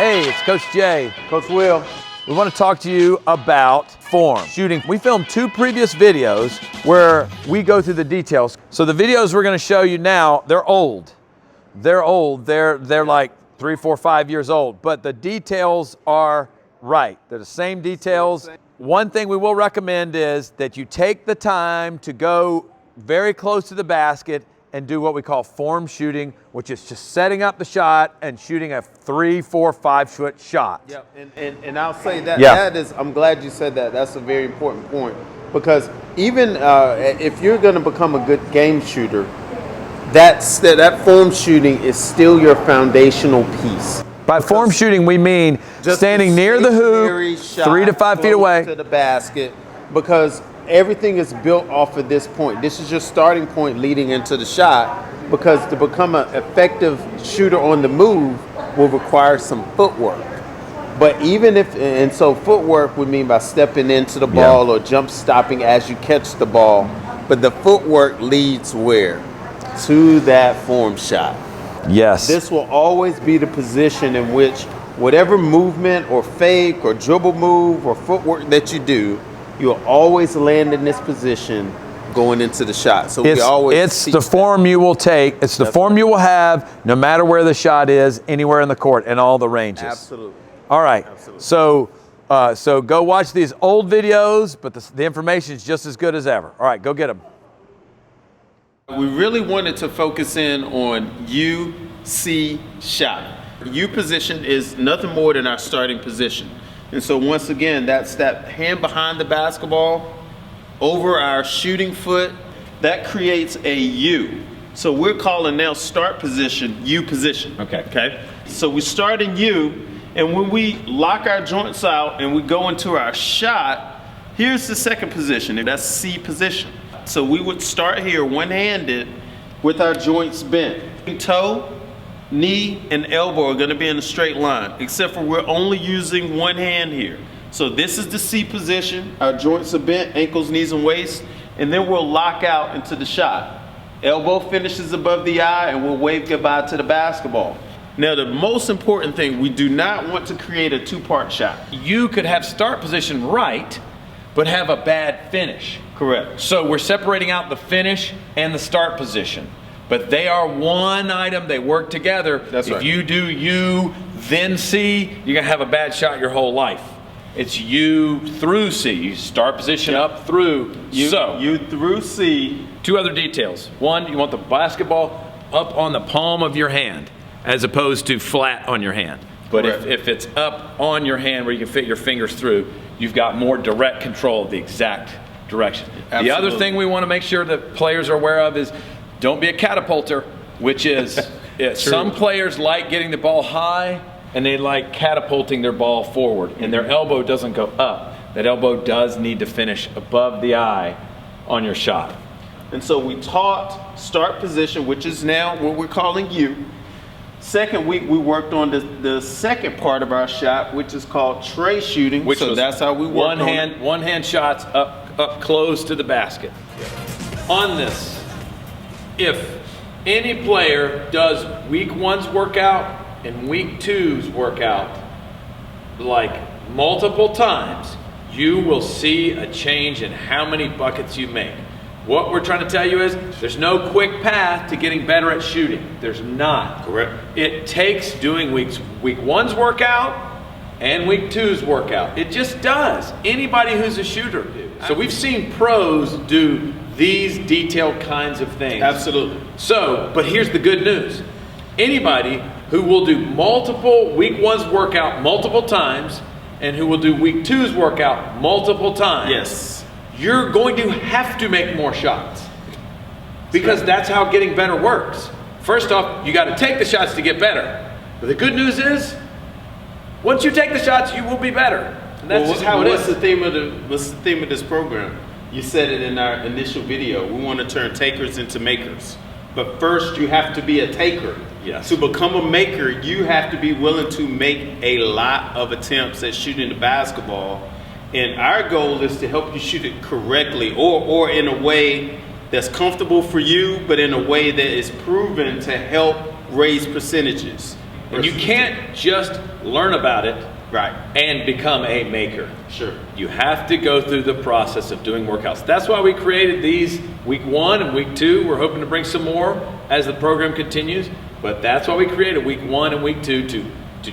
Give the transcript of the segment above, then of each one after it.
Hey, it's Coach Jay. Coach Will. We want to talk to you about form shooting. We filmed 2 previous videos where we go through the details. So the videos we're going to show you now, they're old. They're old. They're like 3, 4, 5 years old, but the details are right. They're the same details. One thing we will recommend is that you take the time to go very close to the basket and do what we call form shooting, which is just setting up the shot and shooting a 3, 4, 5 foot shot. Yeah, and I'll say that that is, I'm glad you said that. That's a very important point, because even if you're going to become a good game shooter, that form shooting is still your foundational piece. By form shooting, we mean just standing near the hoop, 3 to 5 feet away to the basket, because everything is built off of this point. This is your starting point leading into the shot, because to become an effective shooter on the move will require some footwork. But even if, and so footwork would mean by stepping into the ball or jump stopping as you catch the ball, but the footwork leads where? To that form shot. Yes. This will always be the position in which whatever movement or fake or dribble move or footwork that you do, you'll always land in this position going into the shot. So it's the form you will take. It's the form you will have no matter where the shot is, anywhere in the court, in all the ranges. Absolutely. All right. Absolutely. So go watch these old videos, but the information is just as good as ever. All right, go get them. We really wanted to focus in on UC shot. U position is nothing more than our starting position. And so once again, that's that hand behind the basketball over our shooting foot. That creates a U. So we're calling now start position U position. Okay. So we start in U, and when we lock our joints out and we go into our shot, here's the second position, and that's C position. So we would start here one-handed with our joints bent. Toe, knee, and elbow are going to be in a straight line, except for we're only using one hand here. So this is the C position. Our joints are bent, ankles, knees, and waist, and then we'll lock out into the shot. Elbow finishes above the eye, and we'll wave goodbye to the basketball. Now, the most important thing, we do not want to create a 2-part shot. You could have start position right, but have a bad finish. Correct. So we're separating out the finish and the start position, but they are one item. They work together. That's right. If you do U, then C, you're gonna have a bad shot your whole life. It's U through C. You start position up through. U through C. 2 other details. One, you want the basketball up on the palm of your hand as opposed to flat on your hand. But if it's up on your hand where you can fit your fingers through, you've got more direct control of the exact direction. Absolutely. The other thing we want to make sure that players are aware of is don't be a catapulter, which is some players like getting the ball high and they like catapulting their ball forward, and their elbow doesn't go up. That elbow does need to finish above the eye on your shot. And so we taught start position, which is now what we're calling U. Second week, we worked on the second part of our shot, which is called tray shooting. So that's how we work on one hand shots up close to the basket. On this, if any player does week 1's workout and week 2's workout like multiple times, you will see a change in how many buckets you make. What we're trying to tell you is there's no quick path to getting better at shooting. There's not. Correct. It takes doing week 1's workout and week 2's workout. It just does. Anybody who's a shooter. So we've seen pros do these detailed kinds of things. Absolutely. So, but here's the good news. Anybody who will do multiple week 1's workout multiple times and who will do week 2's workout multiple times. Yes. You're going to have to make more shots, because that's how getting better works. First off, you got to take the shots to get better. But the good news is, once you take the shots, you will be better. And that's just how it is. What's the theme of this program? You said it in our initial video. We want to turn takers into makers. But first, you have to be a taker. Yes. To become a maker, you have to be willing to make a lot of attempts at shooting the basketball. And our goal is to help you shoot it correctly, or in a way that's comfortable for you, but in a way that is proven to help raise percentages. And you can't just learn about it Right. and become a maker. Sure. You have to go through the process of doing workouts. That's why we created these week 1 and week 2. We're hoping to bring some more as the program continues, but that's why we created week 1 and week 2 to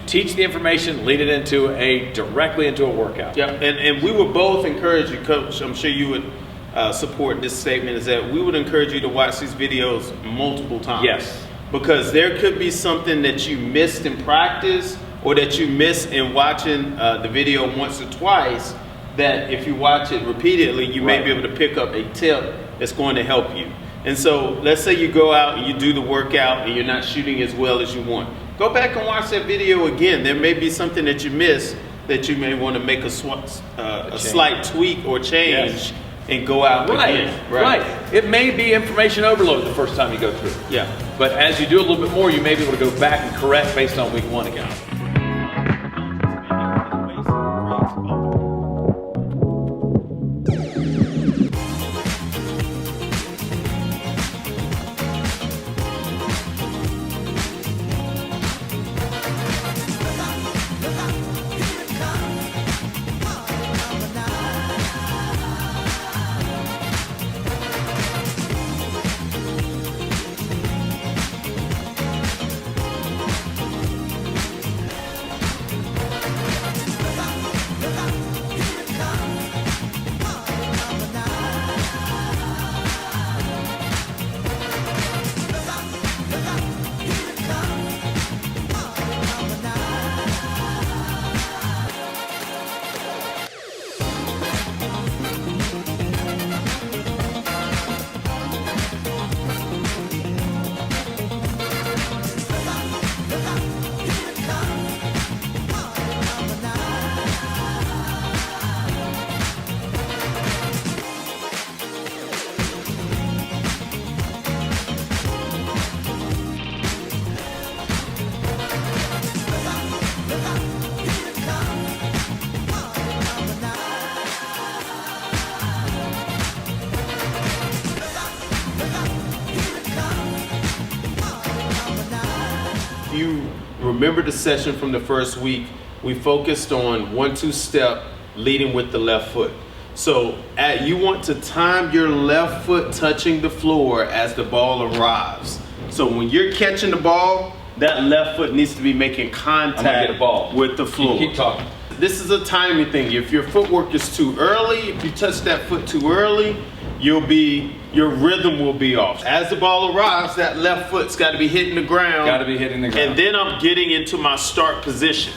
teach the information, lead it directly into a workout. Yeah, and we would both encourage you, Coach, I'm sure you would support this statement, is that we would encourage you to watch these videos multiple times. Yes. Because there could be something that you missed in practice or that you missed in watching the video once or twice, that if you watch it repeatedly, you may be able to pick up a tip that's going to help you. And so let's say you go out and you do the workout and you're not shooting as well as you want. Go back and watch that video again. There may be something that you missed that you may want to make a slight tweak or change and go out again. Right. It may be information overload the first time you go through. Yeah. But as you do a little bit more, you may be able to go back and correct based on week 1 again. You remember the session from the first week, we focused on 1-2 step leading with the left foot. So you want to time your left foot touching the floor as the ball arrives. So when you're catching the ball, that left foot needs to be making contact with the floor. Keep talking. This is a timing thing. If your footwork is too early, if you touch that foot too early, your rhythm will be off. As the ball arrives, that left foot's got to be hitting the ground. Got to be hitting the ground. And then I'm getting into my start position.